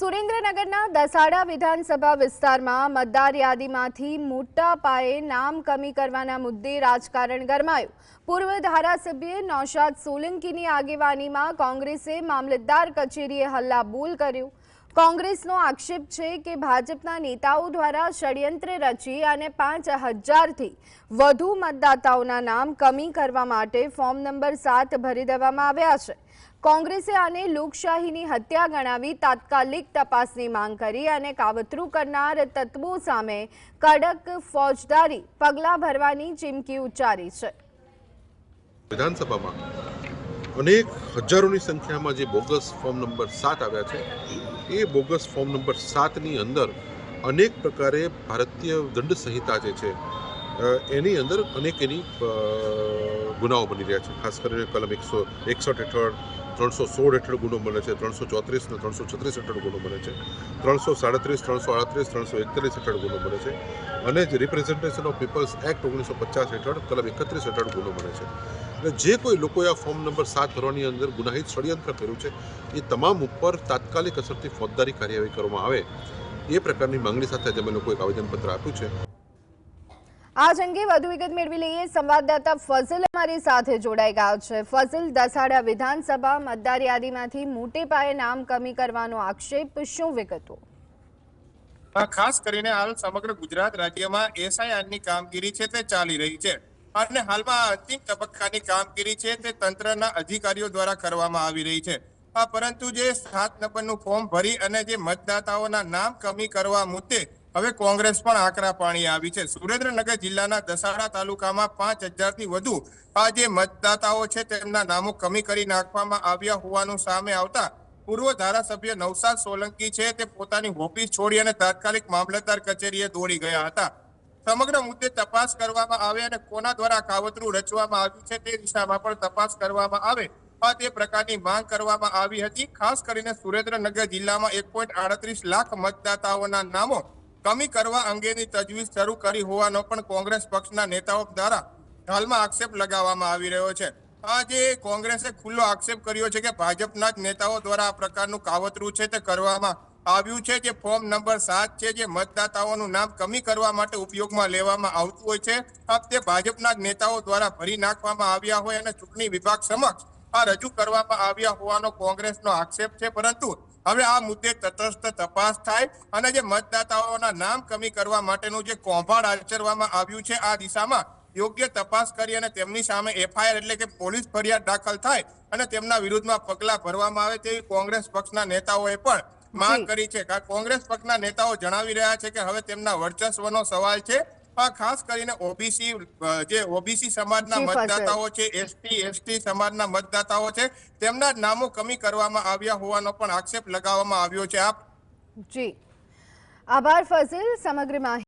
સુરેન્દ્રનગરના દસાડા વિધાનસભા વિસ્તારમાં મતદાર યાદીમાંથી મોટા પાયે નામ કમી કરવાના મુદ્દે રાજકારણ ગરમાયું। પૂર્વ ધારાસભ્ય નૌશાદ સોલંકીની આગેવાનીમાં કોંગ્રેસે મામલતદાર કચેરીએ હલ્લાબોલ કર્યો। કોંગ્રેસનો આક્ષેપ છે કે ભાજપના નેતાઓ દ્વારા ષડયંત્ર રચી અને 5000થી વધુ મતદાતાઓના નામ કમી કરવા માટે ફોર્મ નંબર 7 ભરી દેવામાં આવ્યા છે। કોંગ્રેસે આને લોકશાહીની હત્યા ગણાવી તાત્કાલિક તપાસની માંગ કરી અને કાવતરું કરનાર તત્વો સામે કડક ફોજદારી પગલાં ભરવાની ચીમકી ઉચ્ચારી છે। વિધાનસભામાં અનેક હજારોની સંખ્યામાં જે બોગસ ફોર્મ નંબર 7 આવ્યા છે એ બોગસ ફોર્મ નંબર 7ની અંદર અનેક પ્રકારે ભારતીય દંડ સંહિતા જે છે એની અંદર અનેક એની ગુનાઓ બની રહ્યા છે। ખાસ કરીને કલમ 161 હેઠળ 316 હેઠળ ગુનો બને છે, 334 ને 336 હેઠળ ગુનો બને છે, 337, 338, 341 હેઠળ ગુનો બને છે અને જે રિપ્રેઝન્ટેશન ઓફ પીપલ્સ એક્ટ 1950 હેઠળ કલમ 31 હેઠળ ગુનો બને છે। એટલે જે કોઈ લોકોએ આ ફોર્મ નંબર 7 ભરવાની અંદર ગુનાહિત ષડયંત્ર કર્યું છે એ તમામ ઉપર તાત્કાલિક અસરથી ફોજદારી કાર્યવાહી કરવામાં આવે એ પ્રકારની માંગણી સાથે આજે અમે લોકોએ એક આવેદનપત્ર આપ્યું છે। આજ અંગે વધુ વિગત મેળવી લઈએ। સંવાદદાતા ફઝલ અમારી સાથે જોડાઈ ગયા છે। ફઝલ, દસાડા વિધાનસભા મતદાર યાદીમાંથી મોટે પાયે નામ કમી કરવાનો આક્ષેપ, શું વિગતો? ખાસ કરીને હાલ સમગ્ર ગુજરાત રાજ્યમાં એસઆઈઆરની કામગીરી છે તે ચાલી રહી છે અને હાલમાં અંતિમ તબક્કાની કામગીરી છે તે તંત્રના અધિકારીઓ દ્વારા કરવામાં આવી રહી છે। પરંતુ જે 7 નંબરનું ફોર્મ ભરી અને જે મતદાતાઓના નામ કમી કરવા મુદ્દે હવે કોંગ્રેસ પણ આકરા પાણી આવી છે। સુરેન્દ્રનગર જિલ્લાના દસાડા તાલુકામાં 5000થી વધુ આ જે મતદાતાઓ છે તેમના નામો કમી કરી નાખવામાં આવ્યા હોવાનું સામે આવતા પૂર્વ ધારાસભ્ય નૌશાદ સોલંકી છે તે પોતાની ઓફિસ છોડી અને તાત્કાલિક મામલતદાર કચેરીએ દોડી ગયા હતા। સમગ્ર મુદ્દે તપાસ કરવામાં આવે અને કોના દ્વારા કાવતરું રચવામાં આવ્યું છે તે દિશામાં પણ તપાસ કરવામાં આવે તે પ્રકારની માંગ કરવામાં આવી હતી। ખાસ કરીને સુરેન્દ્રનગર જિલ્લામાં 1.38 લાખ મતદાતાઓના નામો કમી કરવા અંગેની તજવીજ શરૂ કરી હોવાનો પણ કોંગ્રેસ પક્ષના નેતાઓ દ્વારા હાલમાં આક્ષેપ લગાવવામાં આવી રહ્યો છે। આજે કોંગ્રેસે ખુલ્લો આક્ષેપ કર્યો છે કે ભાજપના જ નેતાઓ દ્વારા આ પ્રકારનું કાવતરું છે તે કરવામાં આવ્યું છે। જે ફોર્મ નંબર 7 છે જે મતદાતાઓનું નામ કમી કરવા માટે ઉપયોગમાં લેવામાં આવતું હોય છે તે ભાજપના જ નેતાઓ દ્વારા ભરી નાખવામાં આવ્યા હોય અને ચૂંટણી વિભાગ સમક્ષ આ રજૂ કરવામાં આવ્યા હોવાનો કોંગ્રેસનો આક્ષેપ છે। પરંતુ હવે આ મુદ્દે તટસ્થ તપાસ થાય અને જે મતદાતાઓના નામ કમી કરવા માટેનું જે કૌભાંડ આચરવામાં આવ્યું છે આ દિશામાં યોગ્ય તપાસ કરી અને તેમની સામે એફઆઈઆર એટલે કે પોલીસ ફરિયાદ દાખલ થાય અને તેમના વિરુદ્ધમાં પગલાં ભરવામાં આવે તેવી કોંગ્રેસ પક્ષના નેતાઓએ પણ માંગ કરી છે। કોંગ્રેસ પક્ષના નેતાઓ જણાવી રહ્યા છે કે હવે તેમના વર્ચસ્વનો સવાલ છે। ખાસ કરીને ઓબીસી સમાજના મતદાતાઓ છે, એસટી સમાજના મતદાતાઓ છે તેમના નામો કમી કરવામાં આવ્યા હોવાનો પણ આક્ષેપ લગાવવામાં આવ્યો છે। જી, આભાર ફઝલ સમગ્ર માહિતી